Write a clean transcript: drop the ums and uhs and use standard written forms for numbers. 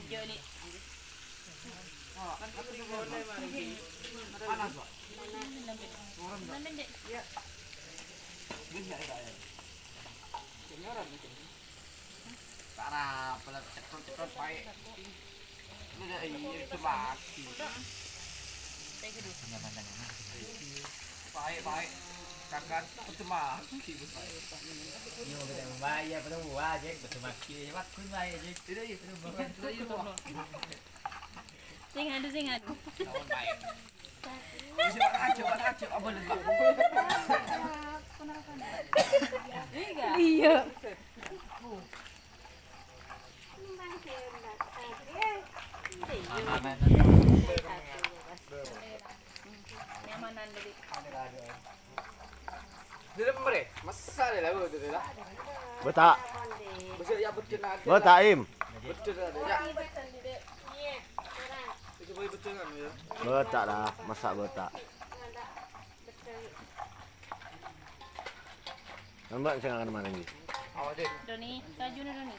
hijau nih. Kan aku boleh mari. Panas, Pak. Mana dek? Iya. Bisa ya. Senyoran itu. Para pelat cekrot-cekrot baik. Ini dah itu baki. Saya kedua. Baik. Kakak petemaki. Ini mau kita membayar pada buah aja, petemaki aja, mak kun bayar aja. Tidak itu bukan tidak itu. Singan. Lawan baik. Bisa aja apa nih? Iya. Nyamanan dari. Tidak mere, masa deh lah itu dah. Betak. Bisa ya betul aja. Betak im. Betul ada ya. Itu boleh betul kan ya. Betak lah, masak betak. Nampak saya akan mana ni? Awak deh. Doni, kaju nih Doni.